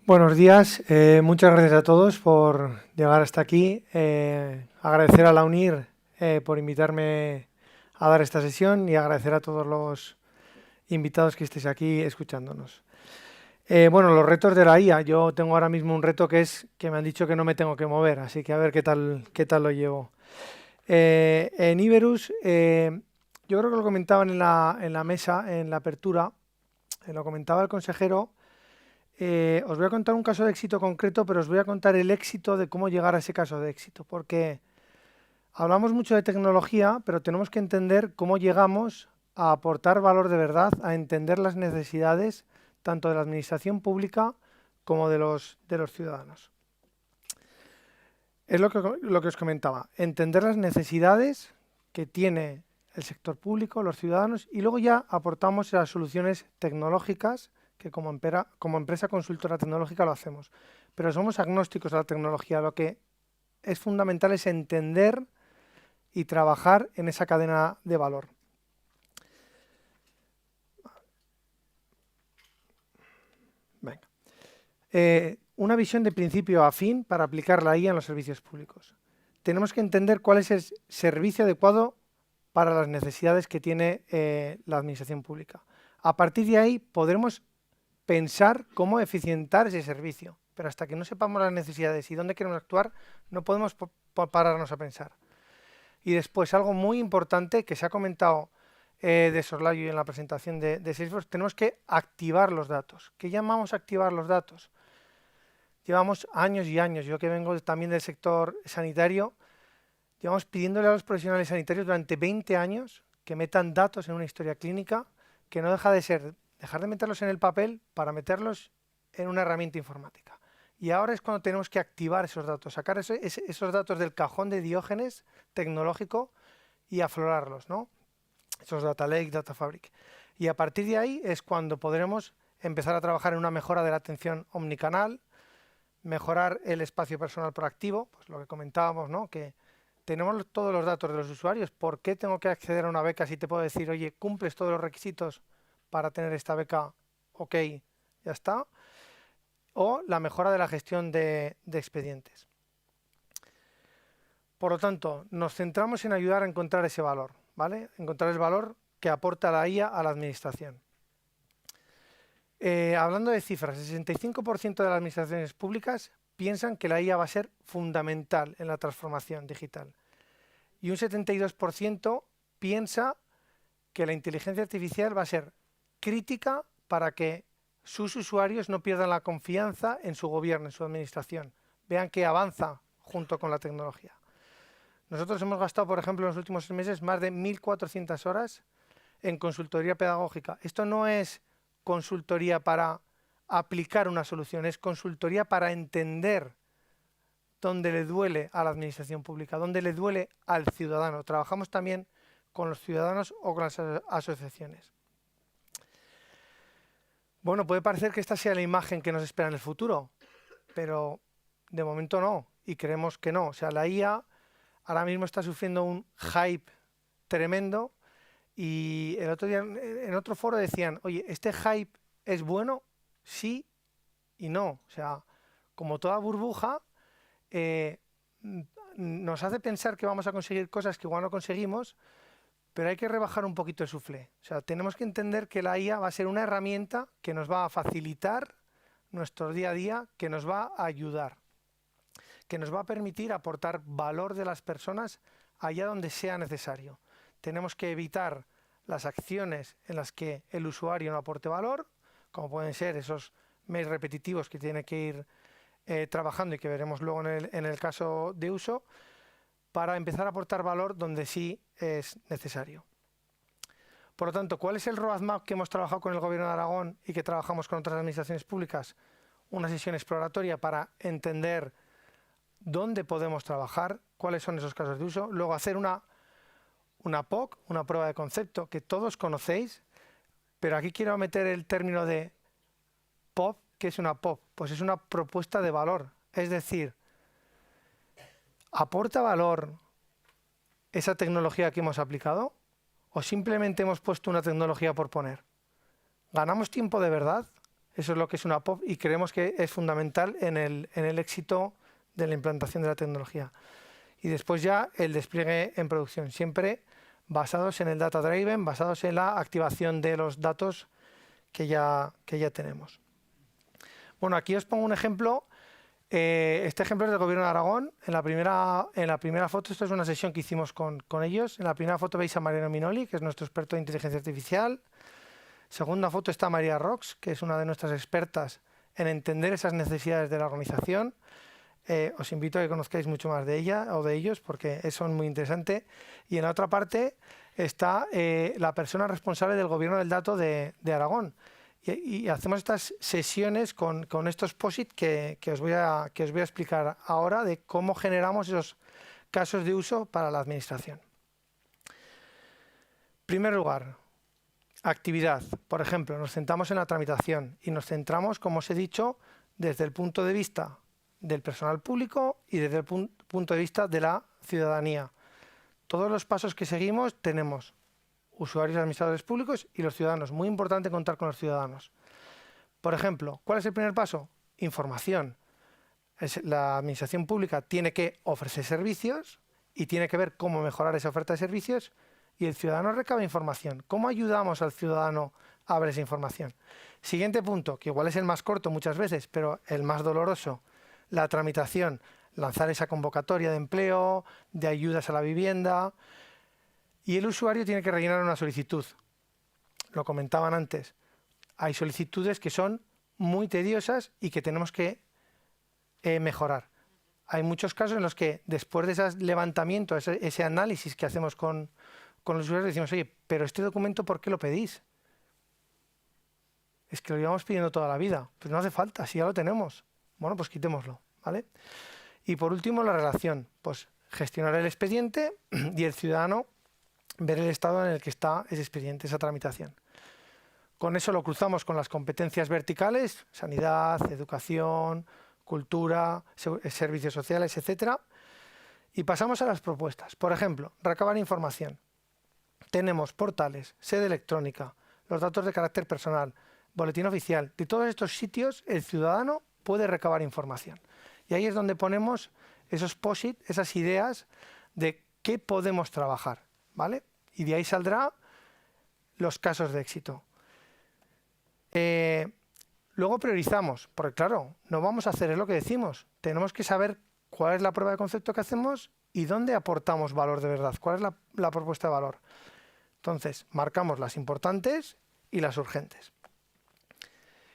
Buenos días, muchas gracias a todos por llegar hasta aquí. Agradecer a la UNIR por invitarme a dar esta sesión y agradecer a todos los invitados que estéis aquí escuchándonos. Bueno, los retos de la IA. Yo tengo ahora mismo un reto que es que me han dicho que no me tengo que mover, así que a ver qué tal lo llevo. En Iberus, yo creo que lo comentaban en la mesa, en la apertura, lo comentaba el consejero. Os voy a contar un caso de éxito concreto, pero os voy a contar el éxito de cómo llegar a ese caso de éxito, porque hablamos mucho de tecnología, pero tenemos que entender cómo llegamos a aportar valor de verdad, a entender las necesidades tanto de la administración pública como de los ciudadanos. Es lo que os comentaba, entender las necesidades que tiene el sector público, los ciudadanos, y luego ya aportamos las soluciones tecnológicas que como empresa consultora tecnológica lo hacemos. Pero somos agnósticos a la tecnología. Lo que es fundamental es entender y trabajar en esa cadena de valor. Venga. Una visión de principio a fin para aplicar la IA en los servicios públicos. Tenemos que entender cuál es el servicio adecuado para las necesidades que tiene la administración pública. A partir de ahí podremos pensar cómo eficientar ese servicio, pero hasta que no sepamos las necesidades y dónde queremos actuar, no podemos pararnos a pensar. Y después, algo muy importante que se ha comentado de soslayo en la presentación de Salesforce, tenemos que activar los datos. ¿Qué llamamos activar los datos? Llevamos años y años, yo que vengo también del sector sanitario, llevamos pidiéndole a los profesionales sanitarios durante 20 años que metan datos en una historia clínica, que no deja de ser dejar de meterlos en el papel para meterlos en una herramienta informática. Y ahora es cuando tenemos que activar esos datos, sacar esos datos del cajón de Diógenes tecnológico y aflorarlos, ¿no? Esos data lake, data fabric. Y a partir de ahí es cuando podremos empezar a trabajar en una mejora de la atención omnicanal, mejorar el espacio personal proactivo, pues lo que comentábamos, ¿no? Que tenemos todos los datos de los usuarios. ¿Por qué tengo que acceder a una beca si te puedo decir, oye, cumples todos los requisitos para tener esta beca? Ok, ya está. O la mejora de la gestión de expedientes. Por lo tanto, nos centramos en ayudar a encontrar ese valor, ¿vale? Encontrar el valor que aporta la IA a la administración. Hablando de cifras, el 65% de las administraciones públicas piensan que la IA va a ser fundamental en la transformación digital. Y un 72% piensa que la inteligencia artificial va a ser crítica para que sus usuarios no pierdan la confianza en su gobierno, en su administración. Vean que avanza junto con la tecnología. Nosotros hemos gastado, por ejemplo, en los últimos 6 meses más de 1.400 horas en consultoría pedagógica. Esto no es consultoría para aplicar una solución, es consultoría para entender dónde le duele a la administración pública, dónde le duele al ciudadano. Trabajamos también con los ciudadanos o con las asociaciones. Bueno, puede parecer que esta sea la imagen que nos espera en el futuro, pero de momento no, y creemos que no. O sea, la IA ahora mismo está sufriendo un hype tremendo y el otro día en otro foro decían, oye, ¿este hype es bueno? Sí y no. O sea, como toda burbuja, eh, nos hace pensar que vamos a conseguir cosas que igual no conseguimos, pero hay que rebajar un poquito el suflé. O sea, tenemos que entender que la IA va a ser una herramienta que nos va a facilitar nuestro día a día, que nos va a ayudar, que nos va a permitir aportar valor de las personas allá donde sea necesario. Tenemos que evitar las acciones en las que el usuario no aporte valor, como pueden ser esos mails repetitivos que tiene que ir trabajando y que veremos luego en el caso de uso, para empezar a aportar valor donde sí es necesario. Por lo tanto, ¿cuál es el roadmap que hemos trabajado con el Gobierno de Aragón y que trabajamos con otras administraciones públicas? Una sesión exploratoria para entender dónde podemos trabajar, cuáles son esos casos de uso, luego hacer una POC, una prueba de concepto que todos conocéis, pero aquí quiero meter el término de POP. ¿Qué es una POP? Pues es una propuesta de valor, es decir, ¿aporta valor esa tecnología que hemos aplicado o simplemente hemos puesto una tecnología por poner? ¿Ganamos tiempo de verdad? Eso es lo que es una POP y creemos que es fundamental en el éxito de la implantación de la tecnología. Y después ya el despliegue en producción, siempre basados en el data driven, basados en la activación de los datos que ya tenemos. Bueno, aquí os pongo un ejemplo. Este ejemplo es del Gobierno de Aragón. En la primera foto, esto es una sesión que hicimos con ellos. En la primera foto veis a Mariano Minoli, que es nuestro experto de inteligencia artificial. Segunda foto está María Rox, que es una de nuestras expertas en entender esas necesidades de la organización. Os invito a que conozcáis mucho más de ella o de ellos porque son muy interesantes. Y en la otra parte está la persona responsable del Gobierno del Dato de Aragón. Y hacemos estas sesiones con estos POSIT que os voy a explicar ahora de cómo generamos esos casos de uso para la administración. En primer lugar, actividad. Por ejemplo, nos centramos en la tramitación y nos centramos, como os he dicho, desde el punto de vista del personal público y desde el punto de vista de la ciudadanía. Todos los pasos que seguimos tenemos usuarios y administradores públicos y los ciudadanos. Muy importante contar con los ciudadanos. Por ejemplo, ¿cuál es el primer paso? Información. La administración pública tiene que ofrecer servicios y tiene que ver cómo mejorar esa oferta de servicios y el ciudadano recaba información. ¿Cómo ayudamos al ciudadano a ver esa información? Siguiente punto, que igual es el más corto muchas veces, pero el más doloroso, la tramitación. Lanzar esa convocatoria de empleo, de ayudas a la vivienda. Y el usuario tiene que rellenar una solicitud. Lo comentaban antes. Hay solicitudes que son muy tediosas y que tenemos que mejorar. Hay muchos casos en los que después de ese levantamiento, ese análisis que hacemos con los usuarios, decimos, oye, pero este documento, ¿por qué lo pedís? Es que lo llevamos pidiendo toda la vida. Pues no hace falta, si ya lo tenemos. Bueno, pues quitémoslo, ¿vale? Y por último, la relación. Pues gestionar el expediente y el ciudadano ver el estado en el que está ese expediente, esa tramitación. Con eso lo cruzamos con las competencias verticales, sanidad, educación, cultura, servicios sociales, etc. Y pasamos a las propuestas. Por ejemplo, recabar información. Tenemos portales, sede electrónica, los datos de carácter personal, boletín oficial. De todos estos sitios el ciudadano puede recabar información. Y ahí es donde ponemos esos POSIT, esas ideas de qué podemos trabajar, ¿vale? Y de ahí saldrá los casos de éxito. Luego priorizamos, porque claro, no vamos a hacer es lo que decimos. Tenemos que saber cuál es la prueba de concepto que hacemos y dónde aportamos valor de verdad, cuál es la propuesta de valor. Entonces, marcamos las importantes y las urgentes.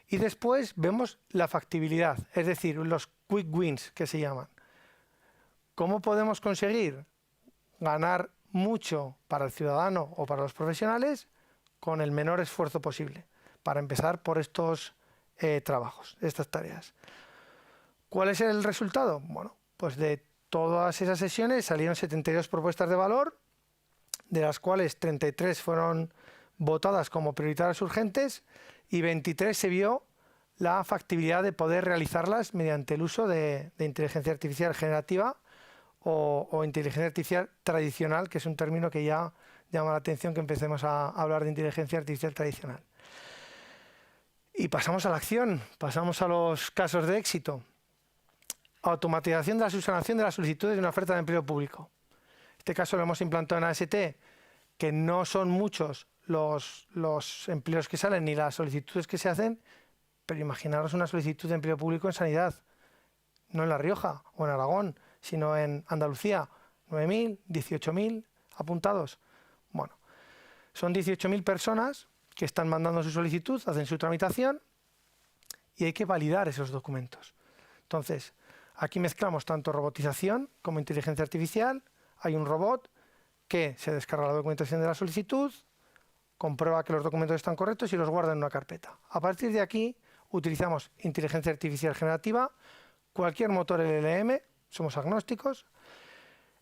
Y después vemos la factibilidad, es decir, los quick wins que se llaman. ¿Cómo podemos conseguir ganar mucho para el ciudadano o para los profesionales con el menor esfuerzo posible? Para empezar por estos trabajos, estas tareas. ¿Cuál es el resultado? Bueno, pues de todas esas sesiones salieron 72 propuestas de valor, de las cuales 33 fueron votadas como prioritarias urgentes y 23 se vio la factibilidad de poder realizarlas mediante el uso de inteligencia artificial generativa o inteligencia artificial tradicional, que es un término que ya llama la atención que empecemos a hablar de inteligencia artificial tradicional. Y pasamos a la acción, pasamos a los casos de éxito. Automatización de la subsanación de las solicitudes de una oferta de empleo público. Este caso lo hemos implantado en AST, que no son muchos los empleos que salen ni las solicitudes que se hacen, pero imaginaros una solicitud de empleo público en sanidad, no en La Rioja o en Aragón, sino en Andalucía, 9.000, 18.000 apuntados. Bueno, son 18.000 personas que están mandando su solicitud, hacen su tramitación y hay que validar esos documentos. Entonces, aquí mezclamos tanto robotización como inteligencia artificial. Hay un robot que se descarga la documentación de la solicitud, comprueba que los documentos están correctos y los guarda en una carpeta. A partir de aquí, utilizamos inteligencia artificial generativa, cualquier motor LLM, somos agnósticos,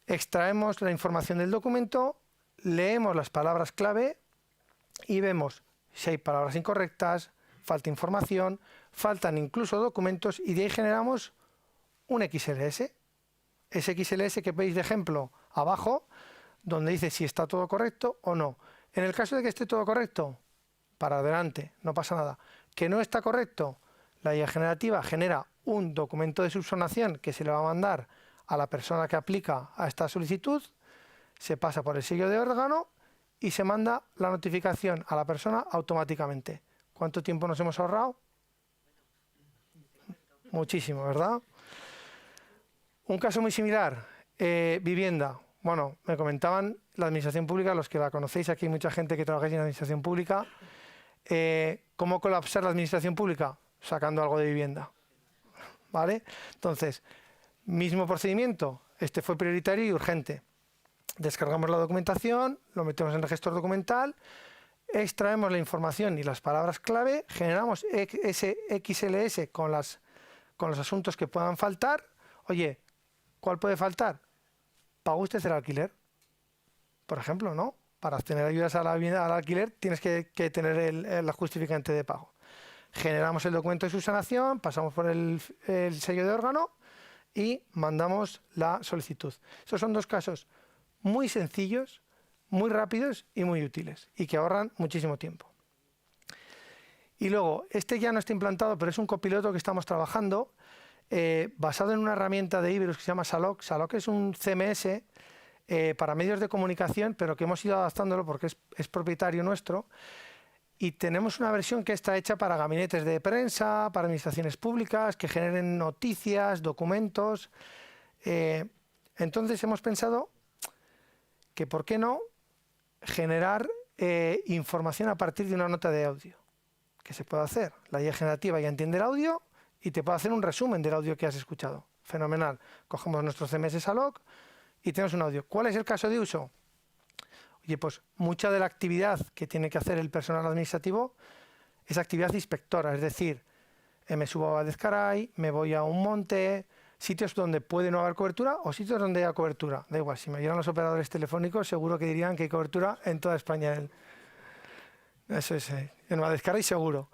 extraemos la información del documento, leemos las palabras clave y vemos si hay palabras incorrectas, falta información, faltan incluso documentos y de ahí generamos un XLS. Ese XLS que veis de ejemplo abajo, donde dice si está todo correcto o no. En el caso de que esté todo correcto, para adelante, no pasa nada. ¿Que no está correcto? La IA generativa genera un documento de subsanación que se le va a mandar a la persona que aplica a esta solicitud, se pasa por el sello de órgano y se manda la notificación a la persona automáticamente. ¿Cuánto tiempo nos hemos ahorrado? Muchísimo, ¿verdad? Un caso muy similar, vivienda. Bueno, me comentaban la administración pública, los que la conocéis, aquí hay mucha gente que trabaja en la administración pública. ¿Cómo colapsar la administración pública? Sacando algo de vivienda. ¿Vale? Entonces, mismo procedimiento, este fue prioritario y urgente. Descargamos la documentación, lo metemos en el gestor documental, extraemos la información y las palabras clave, generamos ese XLS con los asuntos que puedan faltar. Oye, ¿cuál puede faltar? ¿Paga usted el alquiler? Por ejemplo, ¿no? Para obtener ayudas al alquiler tienes que tener la justificante de pago. Generamos el documento de subsanación, pasamos por el sello de órgano y mandamos la solicitud. Esos son dos casos muy sencillos, muy rápidos y muy útiles y que ahorran muchísimo tiempo. Y luego, este ya no está implantado, pero es un copiloto que estamos trabajando basado en una herramienta de Iberus que se llama Saloc. Saloc es un CMS para medios de comunicación, pero que hemos ido adaptándolo porque es propietario nuestro. Y tenemos una versión que está hecha para gabinetes de prensa, para administraciones públicas, que generen noticias, documentos. Entonces hemos pensado que por qué no generar información a partir de una nota de audio. ¿Qué se puede hacer? La IA generativa ya entiende el audio y te puede hacer un resumen del audio que has escuchado. Fenomenal. Cogemos nuestro CMS Saloc y tenemos un audio. ¿Cuál es el caso de uso? Oye, pues mucha de la actividad que tiene que hacer el personal administrativo es actividad inspectora, es decir, me subo a Badezcaray, me voy a un monte, sitios donde puede no haber cobertura o sitios donde haya cobertura. Da igual, si me oyeran los operadores telefónicos seguro que dirían que hay cobertura en toda España. Eso es, en Badezcaray seguro.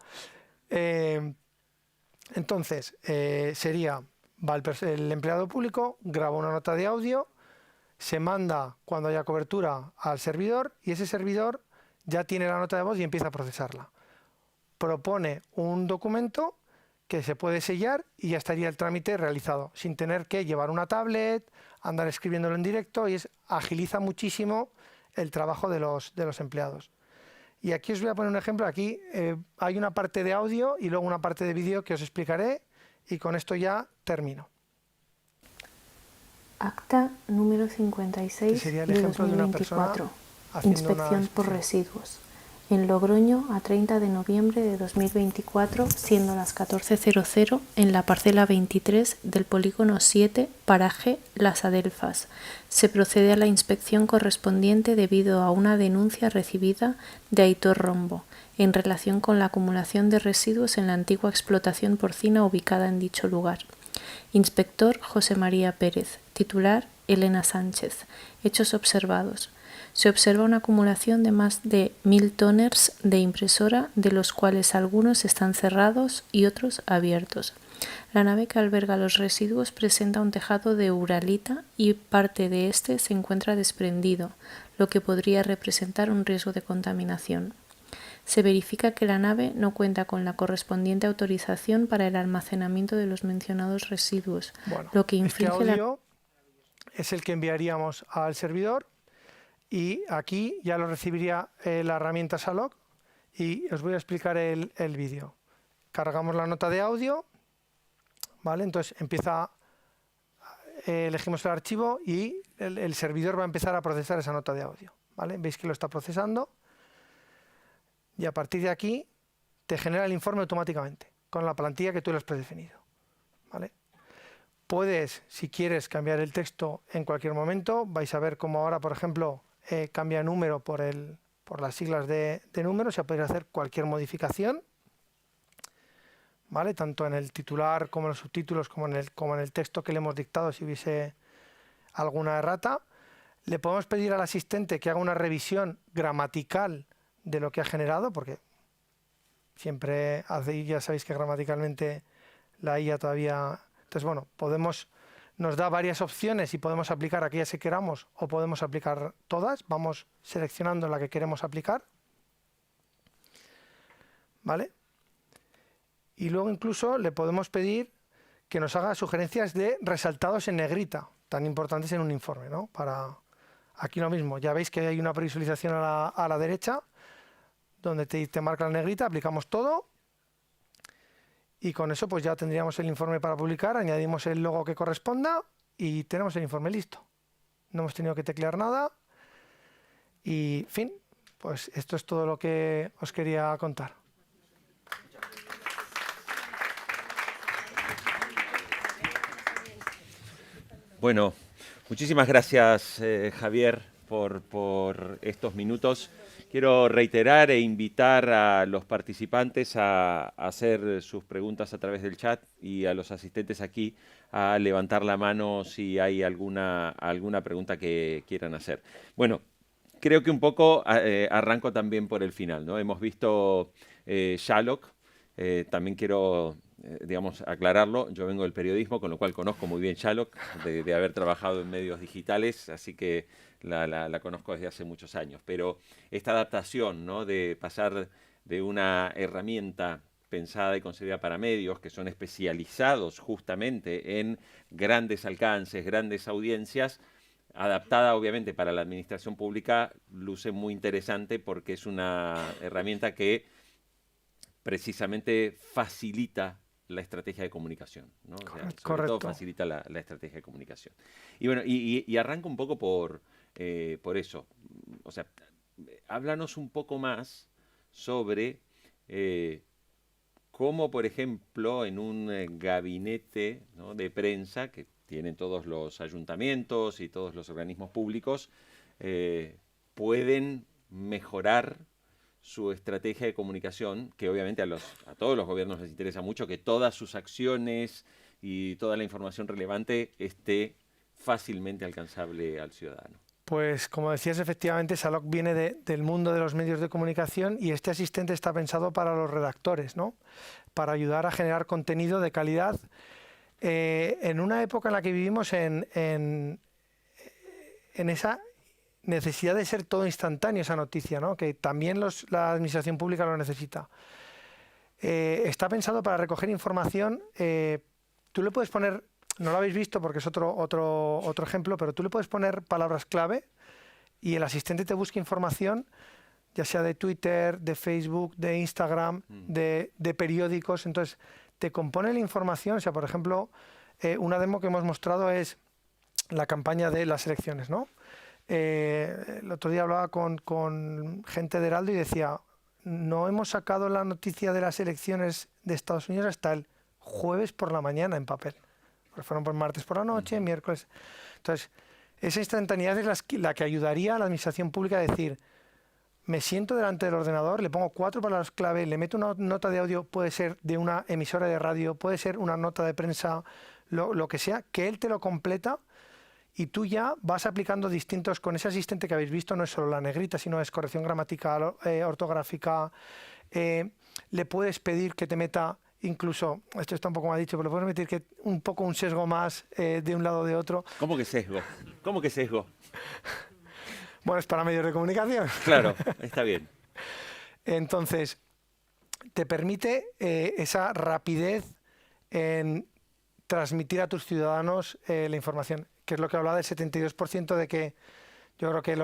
Entonces, va el empleado público, graba una nota de audio, se manda cuando haya cobertura al servidor y ese servidor ya tiene la nota de voz y empieza a procesarla. Propone un documento que se puede sellar y ya estaría el trámite realizado, sin tener que llevar una tablet, andar escribiéndolo en directo y agiliza muchísimo el trabajo de los empleados. Y aquí os voy a poner un ejemplo. Aquí hay una parte de audio y luego una parte de vídeo que os explicaré y con esto ya termino. Acta número 56 sería el de ejemplo 2024. De una persona Inspección por residuos. En Logroño, a 30 de noviembre de 2024, siendo las 14:00, en la parcela 23 del polígono 7, paraje Las Adelfas. Se procede a la inspección correspondiente debido a una denuncia recibida de Aitor Rombo en relación con la acumulación de residuos en la antigua explotación porcina ubicada en dicho lugar. Inspector José María Pérez. Titular Elena Sánchez. Hechos observados. Se observa una acumulación de más de 1000 toners de impresora, de los cuales algunos están cerrados y otros abiertos. La nave que alberga los residuos presenta un tejado de uralita y parte de este se encuentra desprendido, lo que podría representar un riesgo de contaminación. Se verifica que la nave no cuenta con la correspondiente autorización para el almacenamiento de los mencionados residuos, lo que infringe este audio es el que enviaríamos al servidor y aquí ya lo recibiría la herramienta Saloc y os voy a explicar el vídeo. Cargamos la nota de audio, ¿vale? Entonces elegimos el archivo y el servidor va a empezar a procesar esa nota de audio, ¿vale? Veis que lo está procesando y a partir de aquí te genera el informe automáticamente con la plantilla que tú le has predefinido, ¿vale? Puedes, si quieres, cambiar el texto en cualquier momento. Vais a ver cómo ahora, por ejemplo, cambia número por las siglas de número. O sea, podéis hacer cualquier modificación, ¿vale? Tanto en el titular como en los subtítulos, como en el texto que le hemos dictado, si hubiese alguna errata. Le podemos pedir al asistente que haga una revisión gramatical de lo que ha generado, porque siempre ya sabéis que gramaticalmente la IA todavía... Entonces, bueno, nos da varias opciones y podemos aplicar aquellas que queramos o podemos aplicar todas. Vamos seleccionando la que queremos aplicar, ¿vale? Y luego incluso le podemos pedir que nos haga sugerencias de resaltados en negrita, tan importantes en un informe, ¿no? Aquí lo mismo, ya veis que hay una previsualización a la derecha, donde te marca la negrita, aplicamos todo, y con eso pues ya tendríamos el informe para publicar, añadimos el logo que corresponda, y tenemos el informe listo. No hemos tenido que teclear nada, y fin, pues esto es todo lo que os quería contar. Bueno, muchísimas gracias, Javier, por estos minutos. Quiero reiterar e invitar a los participantes a hacer sus preguntas a través del chat y a los asistentes aquí a levantar la mano si hay alguna pregunta que quieran hacer. Bueno, creo que un poco arranco también por el final, ¿no? Hemos visto Shylock, también quiero digamos, aclararlo, yo vengo del periodismo, con lo cual conozco muy bien Shylock, de haber trabajado en medios digitales, así que la conozco desde hace muchos años. Pero esta adaptación, ¿no?, de pasar de una herramienta pensada y concebida para medios que son especializados justamente en grandes alcances, grandes audiencias, adaptada obviamente para la administración pública, luce muy interesante porque es una herramienta que precisamente facilita la estrategia de comunicación, ¿no? O sea, sobre todo facilita la estrategia de comunicación. Y bueno, y arranco un poco por eso. O sea, háblanos un poco más sobre cómo, por ejemplo, en un gabinete, ¿no?, de prensa que tienen todos los ayuntamientos y todos los organismos públicos, pueden mejorar su estrategia de comunicación, que obviamente a todos los gobiernos les interesa mucho que todas sus acciones y toda la información relevante esté fácilmente alcanzable al ciudadano. Pues como decías, efectivamente, Shylock viene del mundo de los medios de comunicación y este asistente está pensado para los redactores, ¿no?, para ayudar a generar contenido de calidad en una época en la que vivimos en esa necesidad de ser todo instantáneo, esa noticia, ¿no?, que también la administración pública lo necesita. Está pensado para recoger información. Tú le puedes poner, no lo habéis visto porque es otro ejemplo, pero tú le puedes poner palabras clave y el asistente te busca información, ya sea de Twitter, de Facebook, de Instagram, de periódicos. Entonces te compone la información. O sea, por ejemplo, una demo que hemos mostrado es la campaña de las elecciones, ¿no? El otro día hablaba con gente de Heraldo y decía, no hemos sacado la noticia de las elecciones de Estados Unidos hasta el jueves por la mañana en papel. Porque fueron por martes por la noche, miércoles. Entonces, esa instantaneidad es la que ayudaría a la administración pública a decir, me siento delante del ordenador, le pongo 4 palabras clave, le meto una nota de audio, puede ser de una emisora de radio, puede ser una nota de prensa, lo que sea, que él te lo completa. Y tú ya vas aplicando distintos, con ese asistente que habéis visto, no es solo la negrita, sino es corrección gramatical, ortográfica. Le puedes pedir que te meta, incluso, esto está un poco mal dicho, pero le puedes meter que un poco un sesgo más de un lado o de otro. ¿Cómo que sesgo? ¿Cómo que sesgo? Bueno, es para medios de comunicación. Claro, está bien. Entonces, te permite esa rapidez en transmitir a tus ciudadanos la información, que es lo que hablaba del 72% de que yo creo que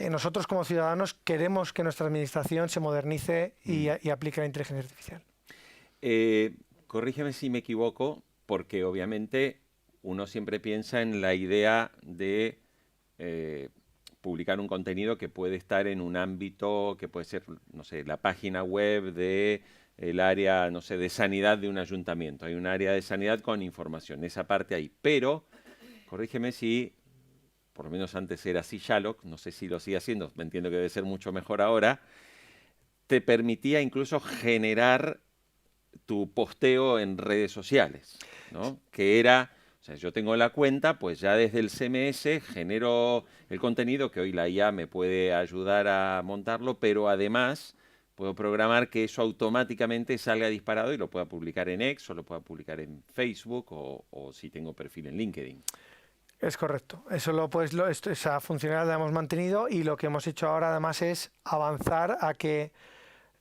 nosotros como ciudadanos queremos que nuestra administración se modernice y aplique la inteligencia artificial. Corrígeme si me equivoco, porque obviamente uno siempre piensa en la idea de publicar un contenido que puede estar en un ámbito que puede ser, no sé, la página web de el área, no sé, de sanidad de un ayuntamiento. Hay un área de sanidad con información, esa parte ahí. Pero, corrígeme si, por lo menos antes era así Shylock, no sé si lo sigue haciendo, me entiendo que debe ser mucho mejor ahora, te permitía incluso generar tu posteo en redes sociales, ¿no? Que era, o sea, yo tengo la cuenta, pues ya desde el CMS genero el contenido, que hoy la IA me puede ayudar a montarlo, pero además puedo programar que eso automáticamente salga disparado y lo pueda publicar en X o lo pueda publicar en Facebook o si tengo perfil en LinkedIn. Es correcto. Esa funcionalidad la hemos mantenido y lo que hemos hecho ahora además es avanzar a que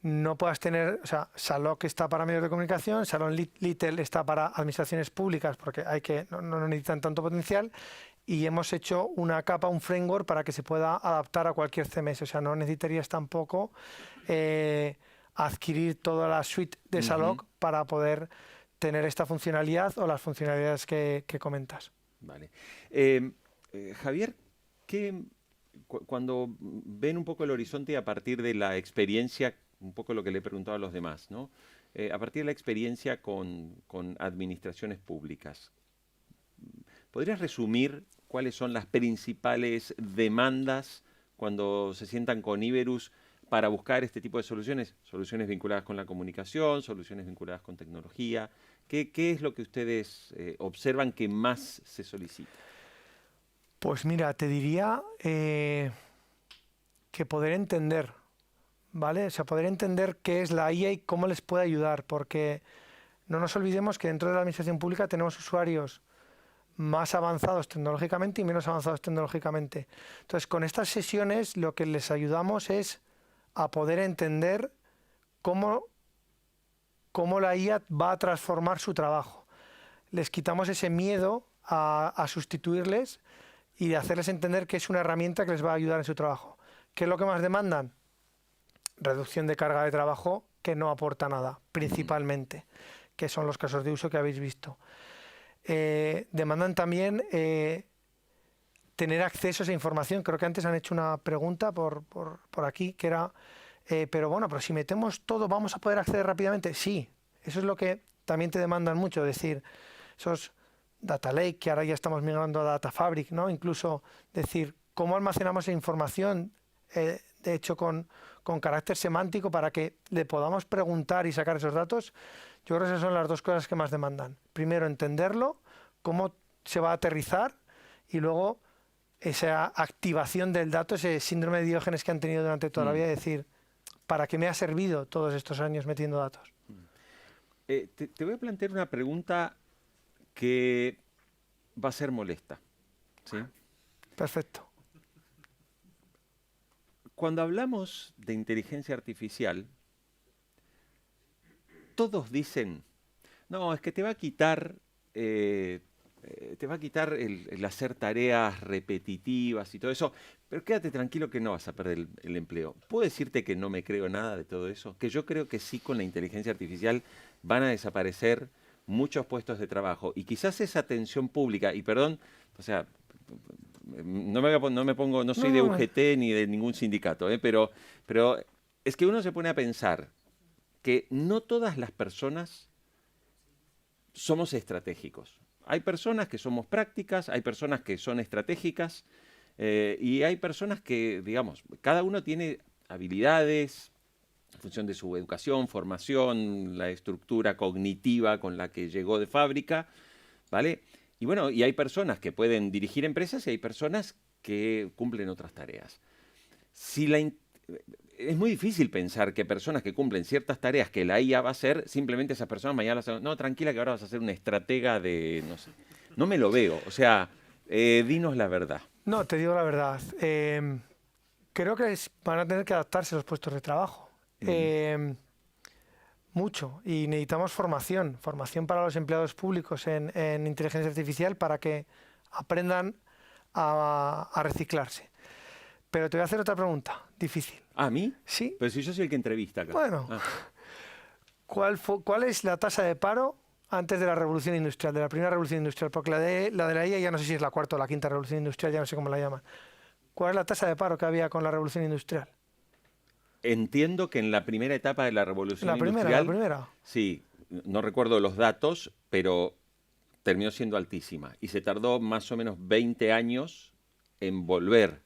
no puedas tener, o sea, Saloc está para medios de comunicación, Salon Little está para administraciones públicas porque no necesitan tanto potencial, y hemos hecho una capa, un framework para que se pueda adaptar a cualquier CMS. O sea, no necesitarías tampoco adquirir toda la suite de Saloc para poder tener esta funcionalidad o las funcionalidades que comentas. Vale. Javier, cuando ven un poco el horizonte a partir de la experiencia, un poco lo que le he preguntado a los demás, ¿no? A partir de la experiencia con administraciones públicas, ¿podrías resumir cuáles son las principales demandas cuando se sientan con Iberus para buscar este tipo de soluciones? Soluciones vinculadas con la comunicación, soluciones vinculadas con tecnología. ¿Qué es lo que ustedes observan que más se solicita? Pues mira, te diría que poder entender, ¿vale? O sea, poder entender qué es la IA y cómo les puede ayudar, porque no nos olvidemos que dentro de la administración pública tenemos usuarios más avanzados tecnológicamente y menos avanzados tecnológicamente. Entonces, con estas sesiones lo que les ayudamos es a poder entender cómo la IA va a transformar su trabajo. Les quitamos ese miedo a sustituirles y de hacerles entender que es una herramienta que les va a ayudar en su trabajo. ¿Qué es lo que más demandan? Reducción de carga de trabajo, que no aporta nada, principalmente, que son los casos de uso que habéis visto. Demandan también tener acceso a esa información. Creo que antes han hecho una pregunta por aquí, que era, pero bueno, pero si metemos todo, ¿vamos a poder acceder rápidamente? Sí, eso es lo que también te demandan mucho, decir, esos Data Lake, que ahora ya estamos migrando a Data Fabric, ¿no? Incluso decir, ¿cómo almacenamos esa información? De hecho, con carácter semántico, para que le podamos preguntar y sacar esos datos. Yo creo que esas son las dos cosas que más demandan. Primero, entenderlo, cómo se va a aterrizar, y luego esa activación del dato, ese síndrome de Diógenes que han tenido durante toda la vida, decir, ¿para qué me ha servido todos estos años metiendo datos? Te voy a plantear una pregunta que va a ser molesta, ¿sí? Perfecto. Cuando hablamos de inteligencia artificial, todos dicen, no, es que te va a quitar el hacer tareas repetitivas y todo eso, pero quédate tranquilo que no vas a perder el empleo. ¿Puedo decirte que no me creo nada de todo eso? Que yo creo que sí, con la inteligencia artificial van a desaparecer muchos puestos de trabajo, y quizás esa atención pública, y perdón, o sea, no soy de UGT ni de ningún sindicato, pero es que uno se pone a pensar que no todas las personas somos estratégicos. Hay personas que somos prácticas, hay personas que son estratégicas, y hay personas que, digamos, cada uno tiene habilidades en función de su educación, formación, la estructura cognitiva con la que llegó de fábrica, ¿vale? Y bueno, y hay personas que pueden dirigir empresas y hay personas que cumplen otras tareas. Es muy difícil pensar que personas que cumplen ciertas tareas que la IA va a hacer, simplemente esas personas mañana las hacen, no, tranquila que ahora vas a ser una estratega de, no sé. No me lo veo, o sea, dinos la verdad. No, te digo la verdad. Creo que van a tener que adaptarse los puestos de trabajo. Mucho, y necesitamos formación para los empleados públicos en inteligencia artificial, para que aprendan a reciclarse. Pero te voy a hacer otra pregunta, difícil. ¿A mí? Sí. Pero si yo soy el que entrevista acá. Bueno, ¿cuál es la tasa de paro antes de la revolución industrial, de la primera revolución industrial? Porque la de la IA ya no sé si es la cuarta o la quinta revolución industrial, ya no sé cómo la llaman. ¿Cuál es la tasa de paro que había con la revolución industrial? Entiendo que en la primera etapa de la revolución industrial... La primera. Sí, no recuerdo los datos, pero terminó siendo altísima. Y se tardó más o menos 20 años en volver.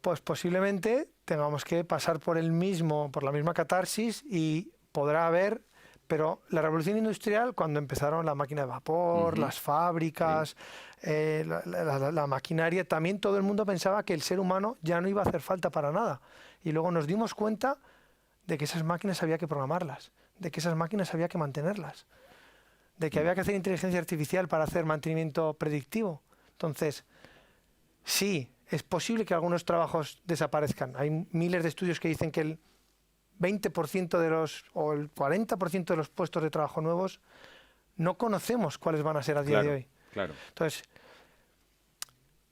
Pues posiblemente tengamos que pasar por la misma catarsis, y podrá haber... Pero la revolución industrial, cuando empezaron la máquina de vapor, las fábricas, la maquinaria, también todo el mundo pensaba que el ser humano ya no iba a hacer falta para nada. Y luego nos dimos cuenta de que esas máquinas había que programarlas, de que esas máquinas había que mantenerlas, de que había que hacer inteligencia artificial para hacer mantenimiento predictivo. Entonces, sí, es posible que algunos trabajos desaparezcan. Hay miles de estudios que dicen que el 20% o el 40% de los puestos de trabajo nuevos no conocemos cuáles van a ser a día de hoy. Claro. Entonces,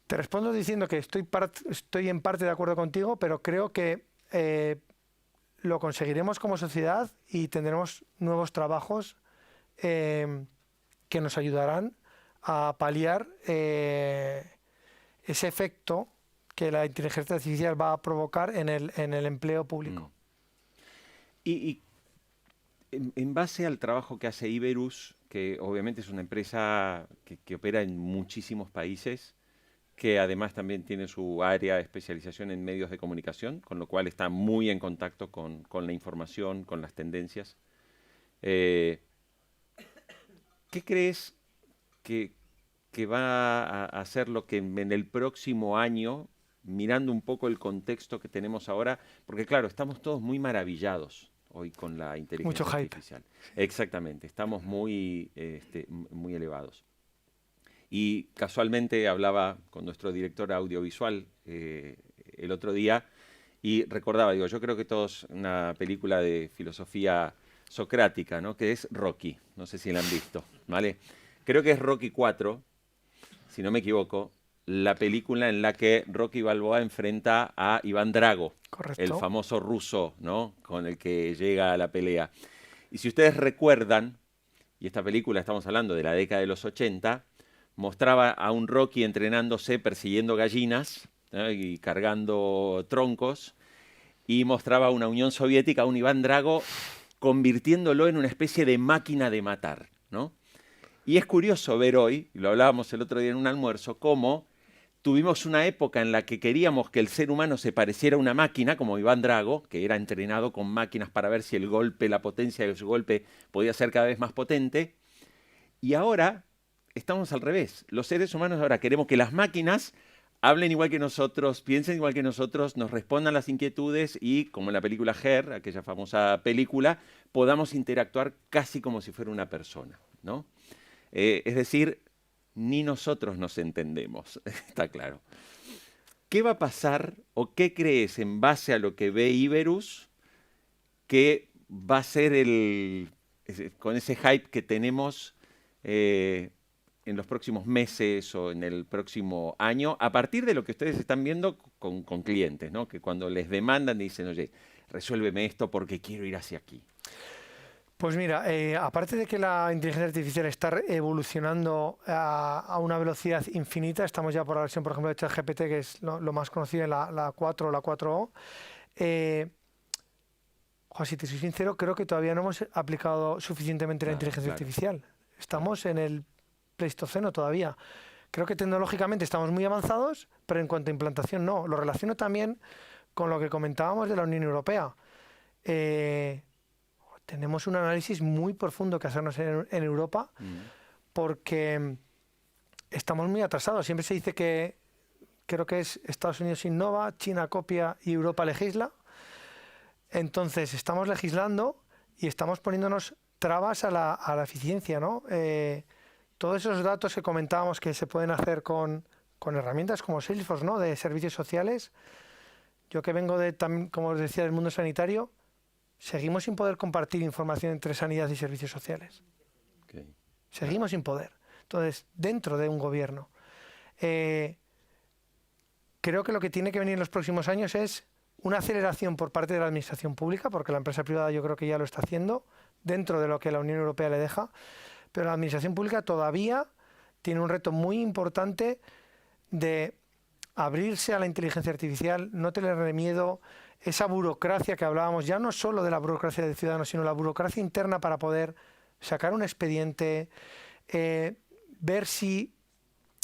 te respondo diciendo que estoy en parte de acuerdo contigo, pero creo que lo conseguiremos como sociedad y tendremos nuevos trabajos que nos ayudarán a paliar ese efecto que la inteligencia artificial va a provocar en el empleo público. Y en base al trabajo que hace Iberus, que obviamente es una empresa que opera en muchísimos países, que además también tiene su área de especialización en medios de comunicación, con lo cual está muy en contacto con la información, con las tendencias. ¿Qué crees que va a hacer lo que en el próximo año, mirando un poco el contexto que tenemos ahora? Porque claro, estamos todos muy maravillados hoy con la inteligencia artificial. Exactamente, estamos muy elevados. Y casualmente hablaba con nuestro director audiovisual el otro día y recordaba, digo, yo creo que todos una película de filosofía socrática, ¿no? Que es Rocky, no sé si la han visto, ¿vale? Creo que es Rocky 4, si no me equivoco, la película en la que Rocky Balboa enfrenta a Iván Drago, Correcto. el famoso ruso, ¿no? Con el que llega a la pelea. Y si ustedes recuerdan, y esta película estamos hablando de la década de los 80, mostraba a un Rocky entrenándose persiguiendo gallinas, ¿no? Y cargando troncos, y mostraba a una Unión Soviética, a un Iván Drago, convirtiéndolo en una especie de máquina de matar, ¿no? Y es curioso ver hoy, y lo hablábamos el otro día en un almuerzo, cómo tuvimos una época en la que queríamos que el ser humano se pareciera a una máquina, como Iván Drago, que era entrenado con máquinas para ver si el golpe, la potencia de su golpe podía ser cada vez más potente. Y ahora estamos al revés. Los seres humanos ahora queremos que las máquinas hablen igual que nosotros, piensen igual que nosotros, nos respondan las inquietudes y, como en la película Her, aquella famosa película, podamos interactuar casi como si fuera una persona, ¿no? Es decir, ni nosotros nos entendemos, está claro. ¿Qué va a pasar o qué crees en base a lo que ve Iberus que va a ser con ese hype que tenemos en los próximos meses o en el próximo año, a partir de lo que ustedes están viendo con clientes, ¿no? Que cuando les demandan dicen, oye, resuélveme esto porque quiero ir hacia aquí? Pues mira, aparte de que la inteligencia artificial está evolucionando a una velocidad infinita, estamos ya por la versión, por ejemplo, de ChatGPT, que es lo más conocido, la 4 o la 4O. Si te soy sincero, creo que todavía no hemos aplicado suficientemente la inteligencia artificial. Estamos en el Pleistoceno todavía. Creo que tecnológicamente estamos muy avanzados, pero en cuanto a implantación no. Lo relaciono también con lo que comentábamos de la Unión Europea. Tenemos un análisis muy profundo que hacernos en Europa porque estamos muy atrasados. Siempre se dice que creo que es Estados Unidos innova, China copia y Europa legisla. Entonces estamos legislando y estamos poniéndonos trabas a la eficiencia, ¿no? Todos esos datos que comentábamos que se pueden hacer con herramientas como Salesforce, ¿no? De servicios sociales. Yo que vengo también, como os decía, del mundo sanitario, seguimos sin poder compartir información entre sanidad y servicios sociales. Okay. Seguimos sin poder. Entonces, dentro de un gobierno. Creo que lo que tiene que venir en los próximos años es una aceleración por parte de la administración pública, porque la empresa privada yo creo que ya lo está haciendo, dentro de lo que la Unión Europea le deja, pero la administración pública todavía tiene un reto muy importante de abrirse a la inteligencia artificial, no tenerle miedo, esa burocracia que hablábamos, ya no solo de la burocracia del ciudadano, sino la burocracia interna para poder sacar un expediente, ver si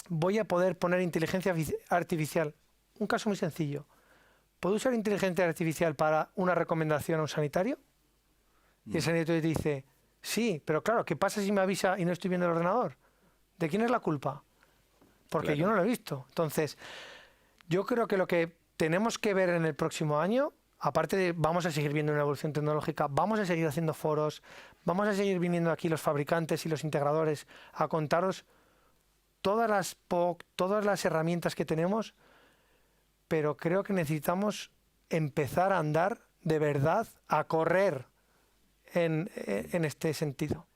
voy a poder poner inteligencia artificial. Un caso muy sencillo. ¿Puedo usar inteligencia artificial para una recomendación a un sanitario? Y el sanitario te dice, sí, pero claro, ¿qué pasa si me avisa y no estoy viendo el ordenador? ¿De quién es la culpa? Porque yo no lo he visto. Entonces, yo creo que lo que tenemos que ver en el próximo año, aparte de vamos a seguir viendo una evolución tecnológica, vamos a seguir haciendo foros, vamos a seguir viniendo aquí los fabricantes y los integradores a contaros todas las POC, todas las herramientas que tenemos, pero creo que necesitamos empezar a andar de verdad a correr en este sentido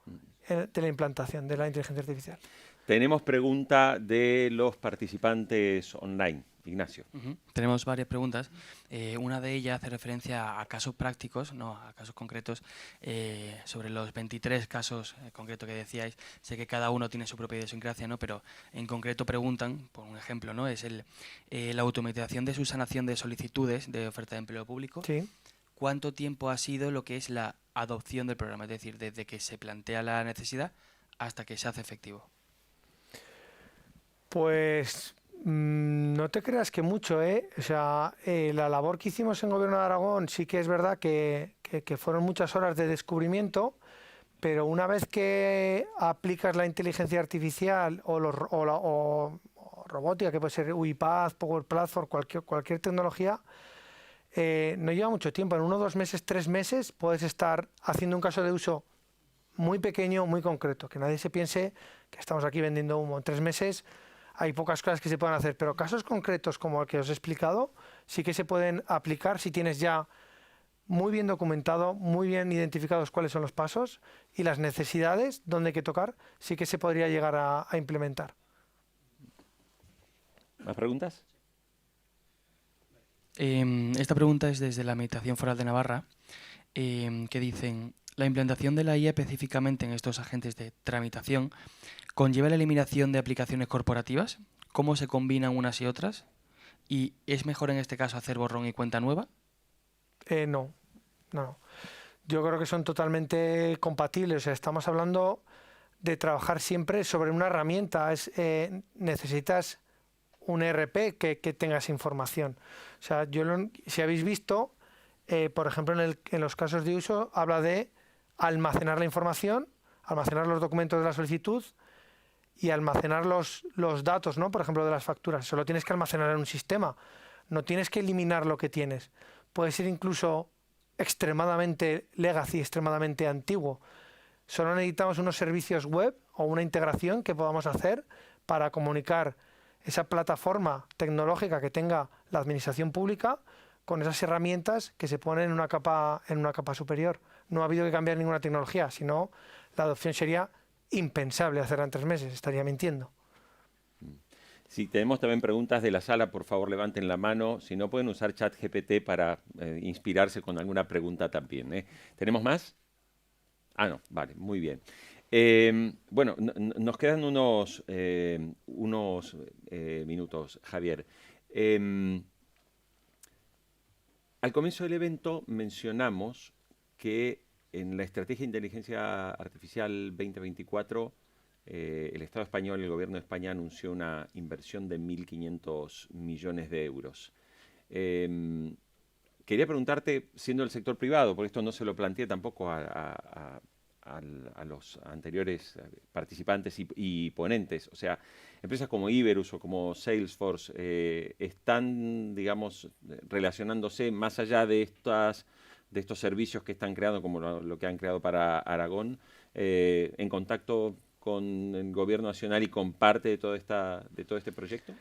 de la implantación de la inteligencia artificial. Tenemos pregunta de los participantes online. Ignacio. Tenemos varias preguntas. Una de ellas hace referencia a casos prácticos, no a casos concretos. Sobre los 23 casos concretos que decíais, sé que cada uno tiene su propia idiosincrasia, ¿no? Pero en concreto preguntan, por un ejemplo, ¿no? Es la automatización de subsanación de solicitudes de oferta de empleo público. Sí. ¿Cuánto tiempo ha sido lo que es la adopción del programa? Es decir, desde que se plantea la necesidad hasta que se hace efectivo. Pues no te creas que mucho, ¿eh? O sea, la labor que hicimos en Gobierno de Aragón sí que es verdad que fueron muchas horas de descubrimiento, pero una vez que aplicas la inteligencia artificial o robótica, que puede ser UiPath, Power Platform, cualquier tecnología, no lleva mucho tiempo. En 1, 2 meses, 3 meses puedes estar haciendo un caso de uso muy pequeño, muy concreto. Que nadie se piense que estamos aquí vendiendo humo. En 3 meses hay pocas cosas que se pueden hacer, pero casos concretos como el que os he explicado sí que se pueden aplicar si tienes ya muy bien documentado, muy bien identificados cuáles son los pasos y las necesidades, dónde hay que tocar, sí que se podría llegar a implementar. ¿Más preguntas? Esta pregunta es desde la Meditación Foral de Navarra, que dicen: la implantación de la IA específicamente en estos agentes de tramitación conlleva la eliminación de aplicaciones corporativas. ¿Cómo se combinan unas y otras? ¿Y es mejor en este caso hacer borrón y cuenta nueva? No. Yo creo que son totalmente compatibles. O sea, estamos hablando de trabajar siempre sobre una herramienta. Necesitas un ERP que tenga esa información. O sea, si habéis visto, por ejemplo, en los casos de uso, habla de almacenar la información, almacenar los documentos de la solicitud y almacenar los datos, ¿no? Por ejemplo, de las facturas. Eso lo tienes que almacenar en un sistema. No tienes que eliminar lo que tienes. Puede ser incluso extremadamente legacy, extremadamente antiguo. Solo necesitamos unos servicios web o una integración que podamos hacer para comunicar esa plataforma tecnológica que tenga la administración pública con esas herramientas que se ponen en una capa superior. No ha habido que cambiar ninguna tecnología, sino la adopción sería impensable hacerla en 3 meses, estaría mintiendo. Si tenemos también preguntas de la sala, por favor levanten la mano. Si no, pueden usar ChatGPT para inspirarse con alguna pregunta también, ¿eh? ¿Tenemos más? Ah, no, vale, muy bien. Bueno, nos quedan unos minutos, Javier. Al comienzo del evento mencionamos que en la Estrategia de Inteligencia Artificial 2024, el Estado español, el Gobierno de España anunció una inversión de 1.500 millones de euros. Quería preguntarte, siendo el sector privado, porque esto no se lo planteé tampoco a los anteriores participantes y ponentes, o sea, empresas como Iberus o como Salesforce están, digamos, relacionándose más allá de estos servicios que están creando, como lo que han creado para Aragón, en contacto con el Gobierno Nacional y con parte de todo este proyecto?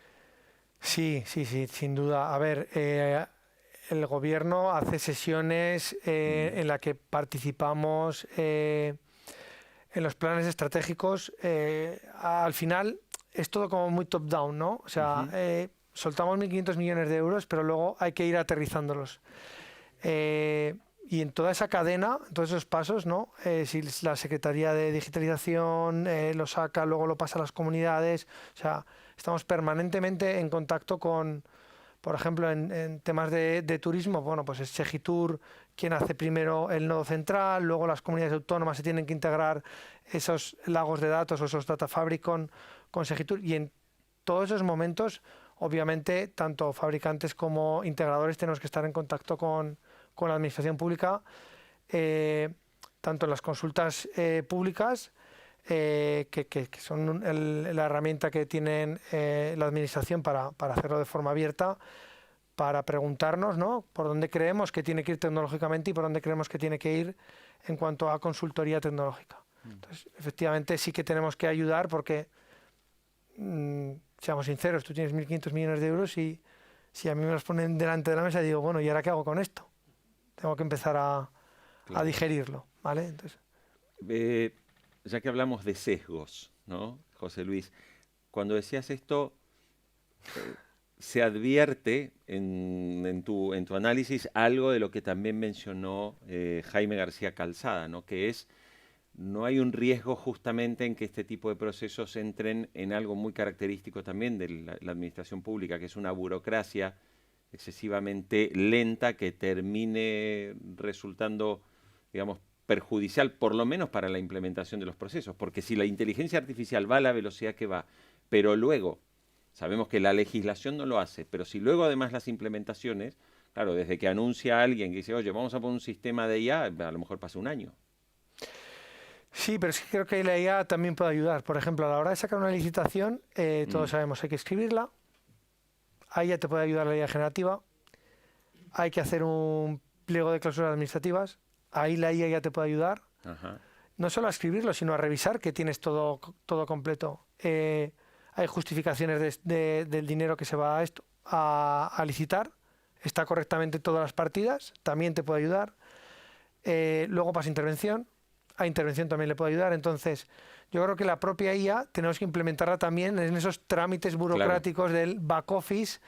Sí, sin duda. A ver, el Gobierno hace sesiones en las que participamos en los planes estratégicos. Al final es todo como muy top-down, ¿no? O sea, soltamos 1.500 millones de euros, pero luego hay que ir aterrizándolos. Y en toda esa cadena, en todos esos pasos, ¿no? Si la Secretaría de Digitalización lo saca, luego lo pasa a las comunidades. O sea, estamos permanentemente en contacto con, por ejemplo, en temas de turismo, bueno, pues es Segitur quien hace primero el nodo central, luego las comunidades autónomas se tienen que integrar esos lagos de datos o esos data fabric con Segitur, y en todos esos momentos, obviamente, tanto fabricantes como integradores tenemos que estar en contacto con la administración pública, tanto en las consultas públicas, que son la herramienta que tienen la administración para hacerlo de forma abierta, para preguntarnos, ¿no?, por dónde creemos que tiene que ir tecnológicamente y por dónde creemos que tiene que ir en cuanto a consultoría tecnológica. Entonces, efectivamente, sí que tenemos que ayudar porque, seamos sinceros, tú tienes 1.500 millones de euros y si a mí me los ponen delante de la mesa, digo, bueno, ¿y ahora qué hago con esto? tengo que empezar a Claro. digerirlo, ¿vale? Entonces, Ya que hablamos de sesgos, ¿no, José Luis? Cuando decías esto, se advierte en tu análisis algo de lo que también mencionó Jaime García Calzada, ¿no? Que es, no hay un riesgo justamente en que este tipo de procesos entren en algo muy característico también de la administración pública, que es una burocracia excesivamente lenta que termine resultando, digamos, perjudicial, por lo menos para la implementación de los procesos. Porque si la inteligencia artificial va a la velocidad que va, pero luego, sabemos que la legislación no lo hace, pero si luego además las implementaciones, claro, desde que anuncia a alguien que dice, oye, vamos a poner un sistema de IA, a lo mejor pasa un año. sí, pero es que creo que la IA también puede ayudar. Por ejemplo, a la hora de sacar una licitación, todos sabemos, hay que escribirla, ahí ya te puede ayudar la IA generativa, hay que hacer un pliego de cláusulas administrativas, ahí la IA ya te puede ayudar, Ajá. no solo a escribirlo, sino a revisar que tienes todo completo. Hay justificaciones del dinero que se va a esto a licitar, está correctamente todas las partidas, también te puede ayudar. Luego pasa intervención, a intervención también le puede ayudar. Entonces, yo creo que la propia IA tenemos que implementarla también en esos trámites burocráticos del back office,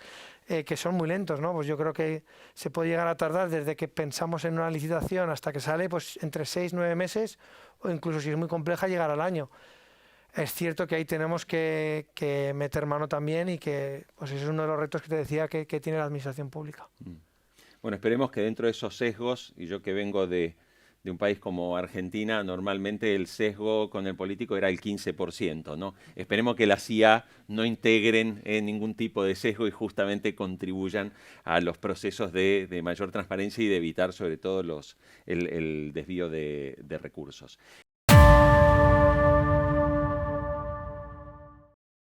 que son muy lentos, ¿no? Pues yo creo que se puede llegar a tardar desde que pensamos en una licitación hasta que sale, pues entre 6 9 meses, o incluso si es muy compleja, llegar al año. Es cierto que ahí tenemos que meter mano también, y que pues ese es uno de los retos que te decía que tiene la administración pública. Bueno, esperemos que dentro de esos sesgos, y yo que vengo de un país como Argentina, normalmente el sesgo con el político era el 15%, ¿no? Esperemos que las IA no integren ningún tipo de sesgo y justamente contribuyan a los procesos de mayor transparencia y de evitar sobre todo el desvío de recursos.